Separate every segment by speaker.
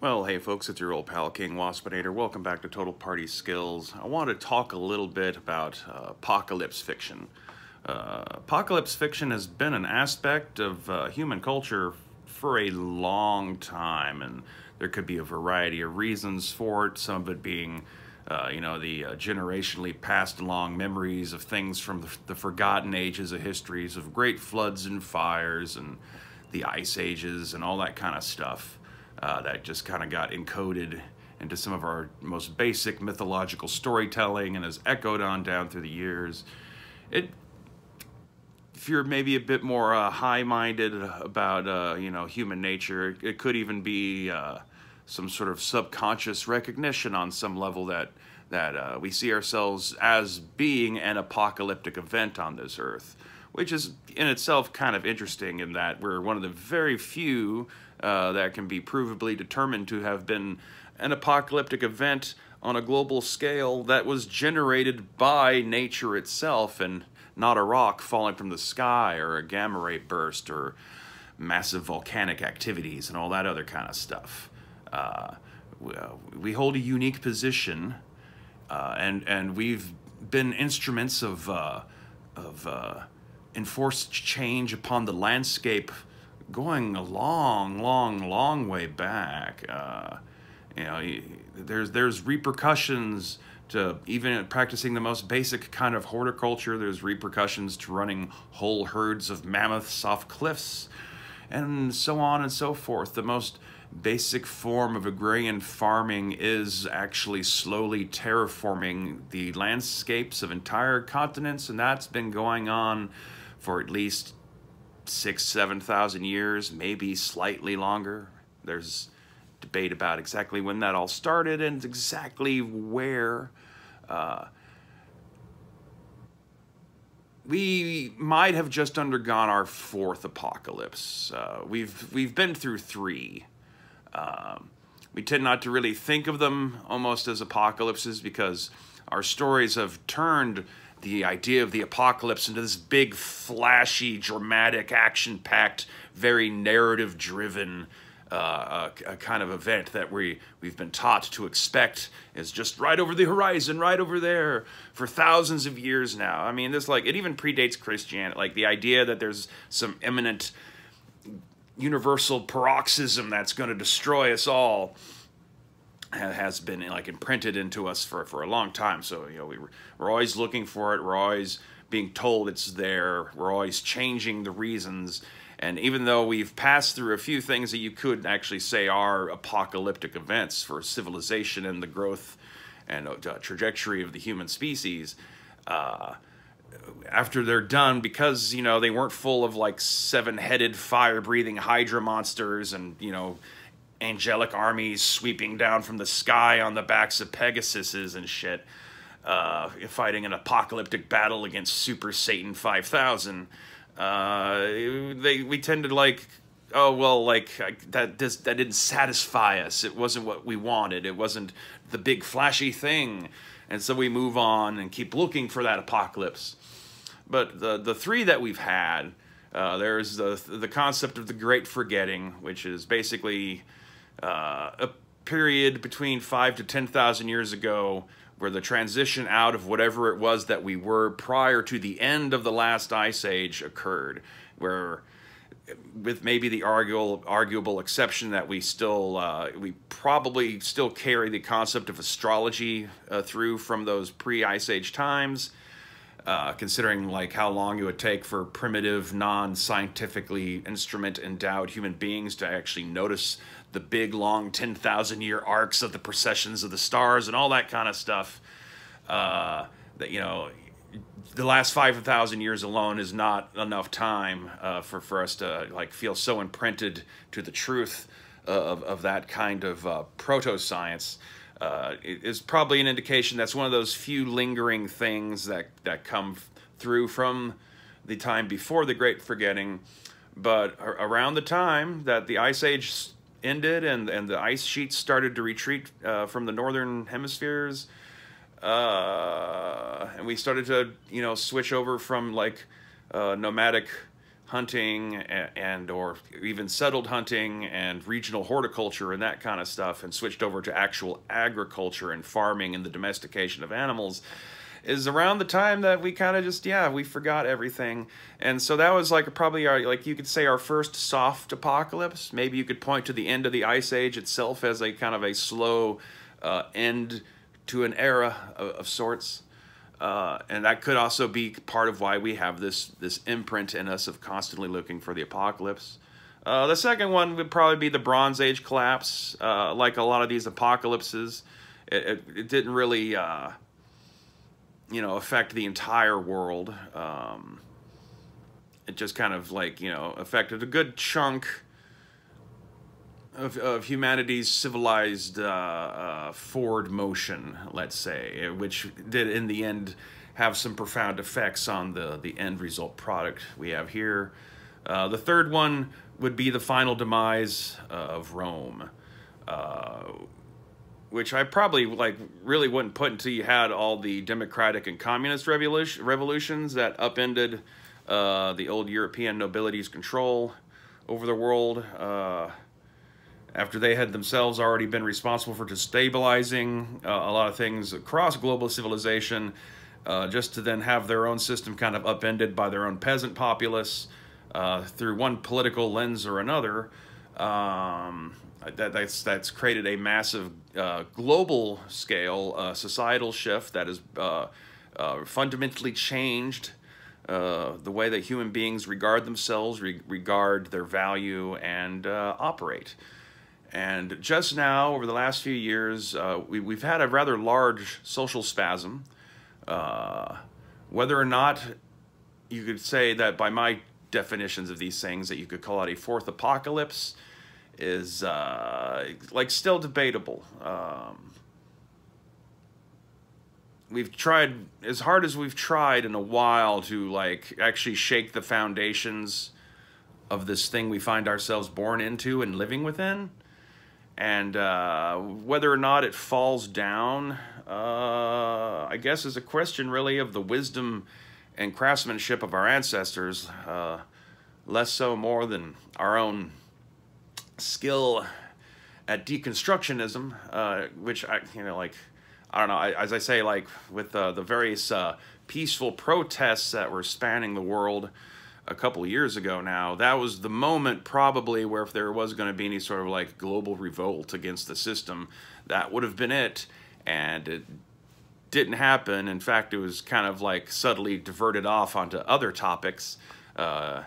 Speaker 1: Well, hey folks, it's your old pal King Waspinator. Welcome back to Total Party Skills. I want to talk a little bit about apocalypse fiction. Apocalypse fiction has been an aspect of human culture for a long time, and there could be a variety of reasons for it. Some of it being, the generationally passed along memories of things from the forgotten ages of histories of great floods and fires and the ice ages and all that kind of stuff. That just kind of got encoded into some of our most basic mythological storytelling and has echoed on down through the years. If you're maybe a bit more high-minded about human nature, it could even be some sort of subconscious recognition on some level that we see ourselves as being an apocalyptic event on this earth, which is in itself kind of interesting in that we're one of the very few that can be provably determined to have been an apocalyptic event on a global scale that was generated by nature itself and not a rock falling from the sky or a gamma ray burst or massive volcanic activities and all that other kind of stuff. We hold a unique position, and we've been instruments of enforced change upon the landscape going a long way back. There's repercussions to even practicing the most basic kind of horticulture. There's repercussions to running whole herds of mammoths off cliffs, and so on and so forth. The most basic form of agrarian farming is actually slowly terraforming the landscapes of entire continents, and that's been going on for at least 7,000 years, maybe slightly longer. There's debate about exactly when that all started and exactly where. We might have just undergone our fourth apocalypse. We've been through three. We tend not to really think of them almost as apocalypses because our stories have turned the idea of the apocalypse into this big, flashy, dramatic, action-packed, very narrative-driven a kind of event that we've been taught to expect is just right over the horizon, right over there, for thousands of years now. I mean, it even predates Christianity. Like the idea that there's some imminent universal paroxysm that's going to destroy us all has been imprinted into us for a long time. So we're always looking for it. We're always being told it's there. We're always changing the reasons. And even though we've passed through a few things that you could actually say are apocalyptic events for civilization and the growth and trajectory of the human species, after they're done, because they weren't full of seven-headed fire-breathing hydra monsters and angelic armies sweeping down from the sky on the backs of Pegasuses and shit, fighting an apocalyptic battle against Super Satan 5000. We tend to that didn't satisfy us. It wasn't what we wanted. It wasn't the big flashy thing, and so we move on and keep looking for that apocalypse. But the three that we've had, there's the concept of the Great Forgetting, which is basically a period between 5,000 to 10,000 years ago where the transition out of whatever it was that we were prior to the end of the last ice age occurred, where, with maybe the arguable exception that we probably still carry the concept of astrology through from those pre-ice age times, considering how long it would take for primitive, non-scientifically instrument-endowed human beings to actually notice the big, long 10,000-year arcs of the processions of the stars and all that kind of stuff. The last 5,000 years alone is not enough time for us to feel so imprinted to the truth of that kind of proto-science. It is probably an indication that's one of those few lingering things that come through from the time before the Great Forgetting. But around the time that the Ice Age ended and the ice sheets started to retreat from the northern hemispheres, and we started to switch over from nomadic hunting and or even settled hunting and regional horticulture and that kind of stuff, and switched over to actual agriculture and farming and the domestication of animals, is around the time that we kind of just, yeah, we forgot everything. And so that was like probably our, like you could say, our first soft apocalypse. Maybe you could point to the end of the Ice Age itself as a kind of a slow end to an era of sorts. And that could also be part of why we have this imprint in us of constantly looking for the apocalypse. The second one would probably be the Bronze Age collapse. Like a lot of these apocalypses, it didn't really you know, affect the entire world. It just kind of like, you know, affected a good chunk of humanity's civilized forward motion, let's say, which did in the end have some profound effects on the end result product we have here. The third one would be the final demise of Rome, which I probably like really wouldn't put until you had all the democratic and communist revolutions that upended the old European nobility's control over the world, after they had themselves already been responsible for destabilizing a lot of things across global civilization, just to then have their own system kind of upended by their own peasant populace through one political lens or another. That's created a massive global scale societal shift that has fundamentally changed the way that human beings regard themselves, regard their value, and operate. And just now, over the last few years, we've had a rather large social spasm. Whether or not you could say that by my definitions of these things that you could call it a fourth apocalypse is like still debatable. We've tried as hard as we've tried in a while to like actually shake the foundations of this thing we find ourselves born into and living within. And whether or not it falls down, I guess is a question really of the wisdom and craftsmanship of our ancestors, less so more than our own skill at deconstructionism, which I don't know, as I say, like with the various peaceful protests that were spanning the world a couple of years ago now, that was the moment probably where if there was going to be any sort of like global revolt against the system, that would have been it. And it didn't happen. In fact, it was kind of like subtly diverted off onto other topics, so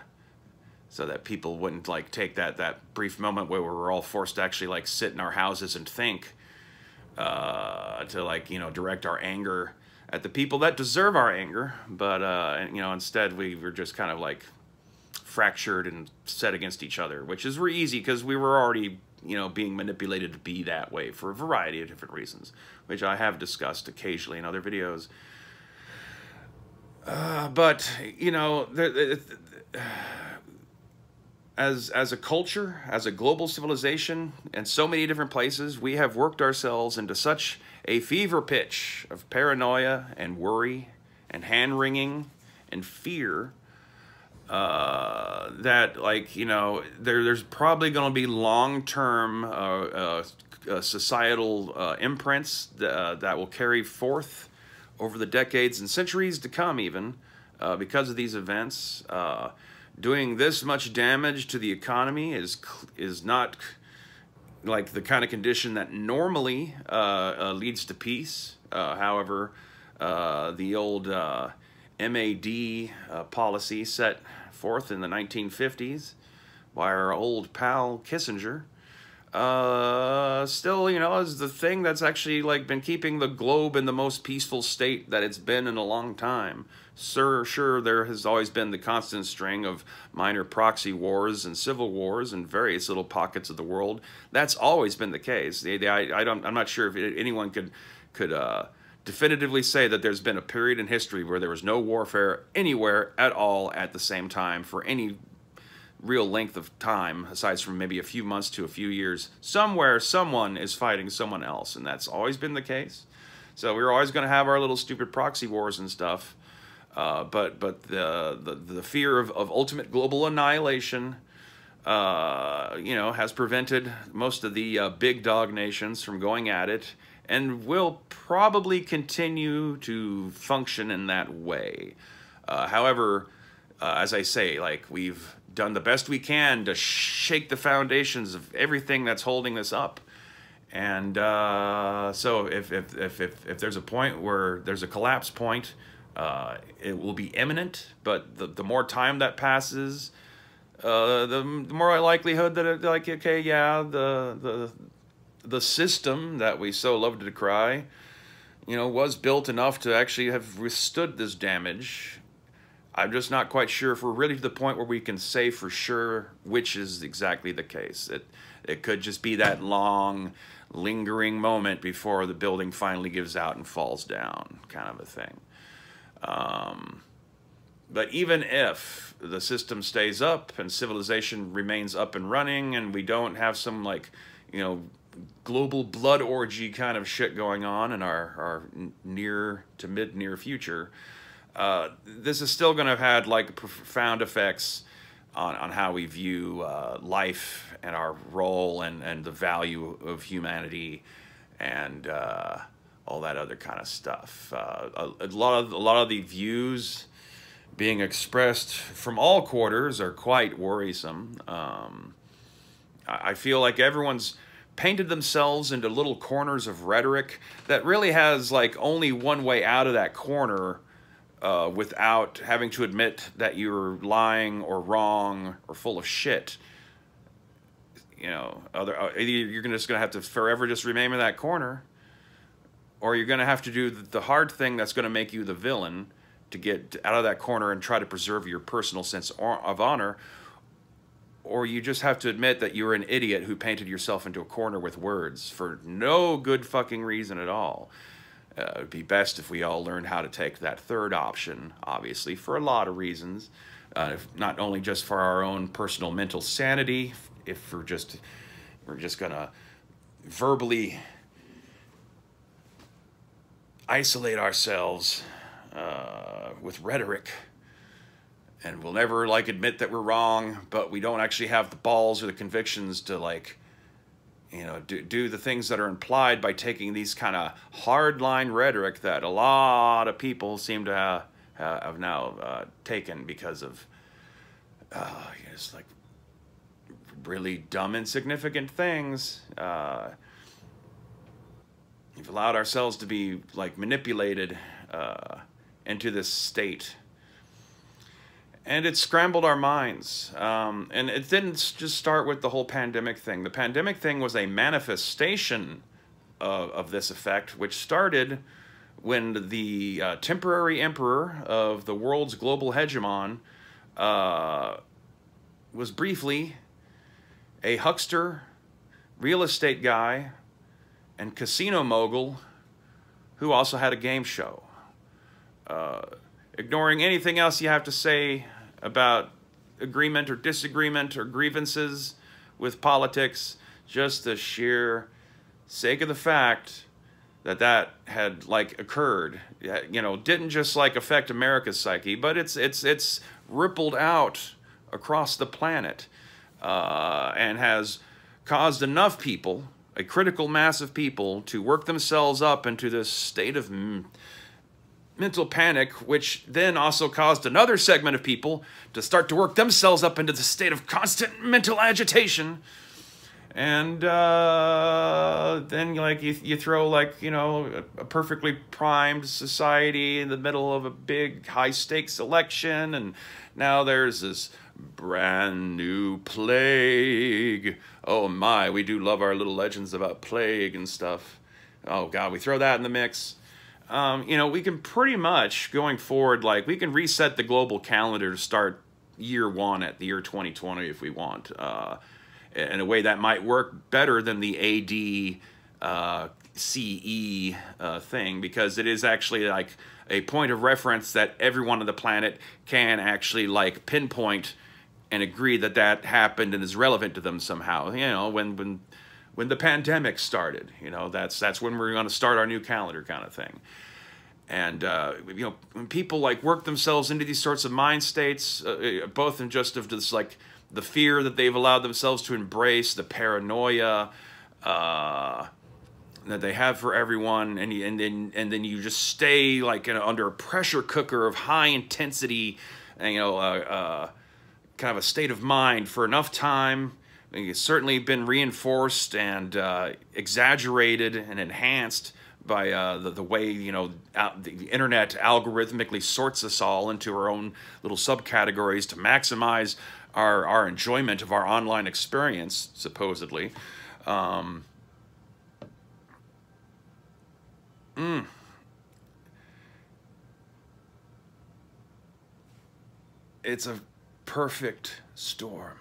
Speaker 1: that people wouldn't like take that brief moment where we were all forced to actually like sit in our houses and think, to like, you know, direct our anger at the people that deserve our anger. But you know, instead we were just kind of like fractured and set against each other, which is really easy because we were already, you know, being manipulated to be that way for a variety of different reasons, which I have discussed occasionally in other videos. But you know, as a culture, as a global civilization, in so many different places, we have worked ourselves into such a fever pitch of paranoia and worry and hand-wringing and fear that, like, you know, there's probably going to be long-term societal imprints that will carry forth over the decades and centuries to come, even because of these events. Doing this much damage to the economy is not like the kind of condition that normally leads to peace. However, the old MAD policy set forth in the 1950s by our old pal Kissinger still, you know, is the thing that's actually like been keeping the globe in the most peaceful state that it's been in a long time. Sure, there has always been the constant string of minor proxy wars and civil wars in various little pockets of the world. That's always been the case. I'm not sure if anyone could definitively say that there's been a period in history where there was no warfare anywhere at all at the same time for any real length of time, aside from maybe a few months to a few years. Somewhere, someone is fighting someone else, and that's always been the case. So we're always going to have our little stupid proxy wars and stuff. But the fear of ultimate global annihilation, has prevented most of the big dog nations from going at it, and will probably continue to function in that way. However, as I say, like, we've done the best we can to shake the foundations of everything that's holding this up. And so if there's a point where there's a collapse point, it will be imminent, but the more time that passes, the more likelihood that it, like, okay, yeah, the system that we so love to decry, was built enough to actually have withstood this damage. I'm just not quite sure if we're really to the point where we can say for sure which is exactly the case. It could just be that long, lingering moment before the building finally gives out and falls down, kind of a thing. But even if the system stays up and civilization remains up and running, and we don't have some, like, global blood orgy kind of shit going on in our near to mid-near future, this is still going to have had, like, profound effects on how we view life and our role and the value of humanity and all that other kind of stuff. A lot of the views being expressed from all quarters are quite worrisome. I feel like everyone's painted themselves into little corners of rhetoric that really has, like, only one way out of that corner, without having to admit that you're lying or wrong or full of shit. Either you're just gonna have to forever just remain in that corner, or you're gonna have to do the hard thing that's gonna make you the villain to get out of that corner and try to preserve your personal sense of honor, or you just have to admit that you're an idiot who painted yourself into a corner with words for no good fucking reason at all. It would be best if we all learned how to take that third option, obviously, for a lot of reasons. Not only just for our own personal mental sanity, if we're just gonna verbally isolate ourselves with rhetoric, and we'll never, like, admit that we're wrong, but we don't actually have the balls or the convictions to, like, do the things that are implied by taking these kind of hardline rhetoric that a lot of people seem to have now taken because of just, like, really dumb, insignificant things. We've allowed ourselves to be, like, manipulated into this state. And it scrambled our minds. And it didn't just start with the whole pandemic thing. The pandemic thing was a manifestation of this effect, which started when the temporary emperor of the world's global hegemon was briefly a huckster, real estate guy, and casino mogul who also had a game show. Ignoring anything else you have to say about agreement or disagreement or grievances with politics, just the sheer sake of the fact that that had, like, occurred, didn't just, like, affect America's psyche, but it's rippled out across the planet, and has caused enough people, a critical mass of people, to work themselves up into this state of mental panic, which then also caused another segment of people to start to work themselves up into the state of constant mental agitation. And then, like, you throw, like, a perfectly primed society in the middle of a big high-stakes election, and now there's this brand new plague. Oh my, we do love our little legends about plague and stuff. Oh God, we throw that in the mix. We can pretty much, going forward, like, we can reset the global calendar to start year one at the year 2020 if we want. In a way that might work better than the AD CE thing, because it is actually, like, a point of reference that everyone on the planet can actually, like, pinpoint and agree that that happened and is relevant to them somehow. When the pandemic started, that's when we're going to start our new calendar, kind of thing. And you know, when people like work themselves into these sorts of mind states, both in just of this like the fear that they've allowed themselves to embrace, the paranoia that they have for everyone, and then you just stay like under a pressure cooker of high intensity, you know, kind of a state of mind for enough time. It's certainly been reinforced and exaggerated and enhanced by the way, you know, the internet algorithmically sorts us all into our own little subcategories to maximize our enjoyment of our online experience, supposedly. It's a perfect storm.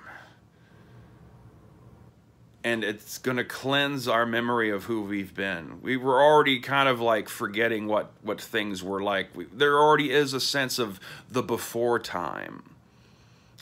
Speaker 1: And it's going to cleanse our memory of who we've been. We were already kind of like forgetting what things were like. There already is a sense of the before time.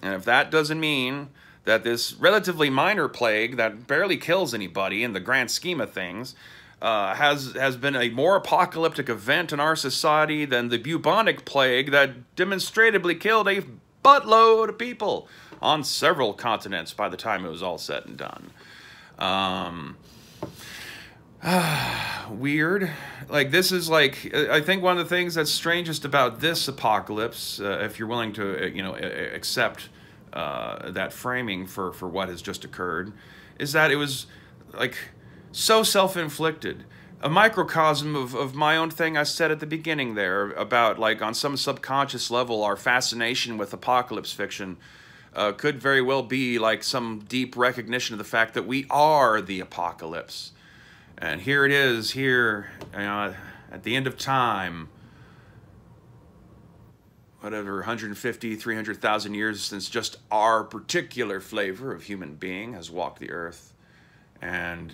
Speaker 1: And if that doesn't mean that this relatively minor plague that barely kills anybody in the grand scheme of things has been a more apocalyptic event in our society than the bubonic plague that demonstrably killed a buttload of people on several continents by the time it was all said and done. Weird. Like, this is like, I think one of the things that's strangest about this apocalypse, if you're willing to, you know, accept that framing for what has just occurred, is that it was like so self-inflicted. A microcosm of my own thing I said at the beginning there about, like, on some subconscious level, our fascination with apocalypse fiction could very well be like some deep recognition of the fact that we are the apocalypse. And here it is, here, you know, at the end of time, whatever, 150, 300,000 years since just our particular flavor of human being has walked the earth. And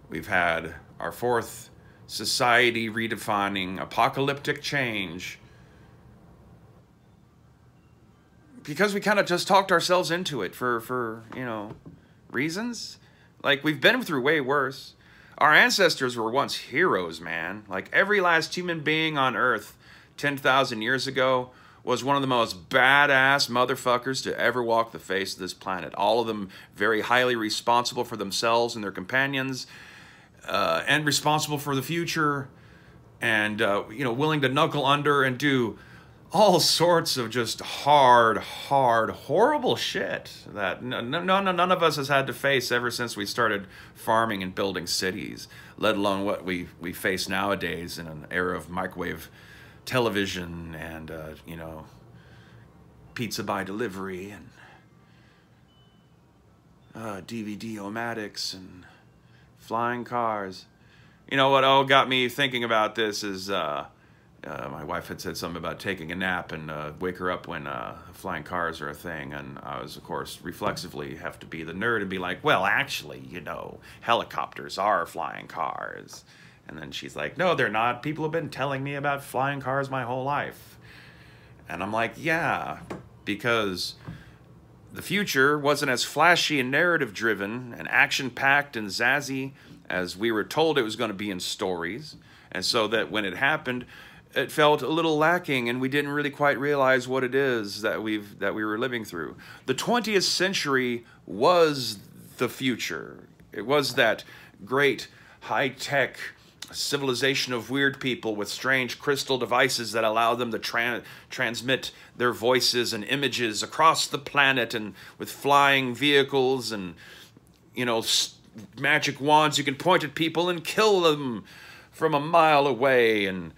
Speaker 1: we've had our fourth society redefining apocalyptic change because we kind of just talked ourselves into it for you know, reasons. Like, we've been through way worse. Our ancestors were once heroes, man. Like, every last human being on Earth 10,000 years ago was one of the most badass motherfuckers to ever walk the face of this planet. All of them very highly responsible for themselves and their companions, and responsible for the future, and you know, willing to knuckle under and do all sorts of just hard, horrible shit that none of us has had to face ever since we started farming and building cities, let alone what we face nowadays in an era of microwave television and, you know, pizza by delivery and DVD-omatics and flying cars. You know what all got me thinking about this is my wife had said something about taking a nap and wake her up when flying cars are a thing, and I was, of course, reflexively have to be the nerd and be like, well, actually, you know, helicopters are flying cars. And then she's like, no, they're not. People have been telling me about flying cars my whole life. And I'm like, yeah, because the future wasn't as flashy and narrative-driven and action-packed and zazzy as we were told it was going to be in stories. And so that when it happened, it felt a little lacking, and we didn't really quite realize what it is that we were living through. The 20th century was the future. It was that great high-tech civilization of weird people with strange crystal devices that allow them to transmit their voices and images across the planet, and with flying vehicles and, you know, magic wands you can point at people and kill them from a mile away, and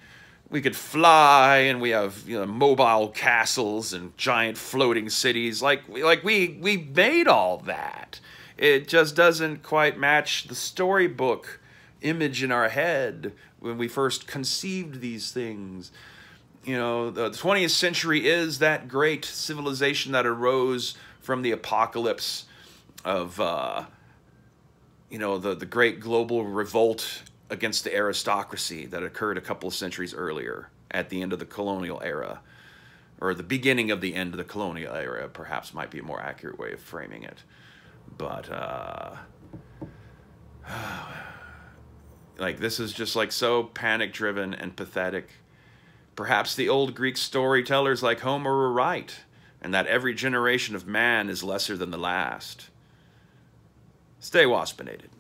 Speaker 1: we could fly, and we have, you know, mobile castles and giant floating cities. We made all that. It just doesn't quite match the storybook image in our head when we first conceived these things. You know, the 20th century is that great civilization that arose from the apocalypse of, you know, the great global revolt against the aristocracy that occurred a couple of centuries earlier at the end of the colonial era, or the beginning of the end of the colonial era, perhaps might be a more accurate way of framing it. But, like, this is just, like, so panic-driven and pathetic. Perhaps the old Greek storytellers like Homer were right, and that every generation of man is lesser than the last. Stay waspinated.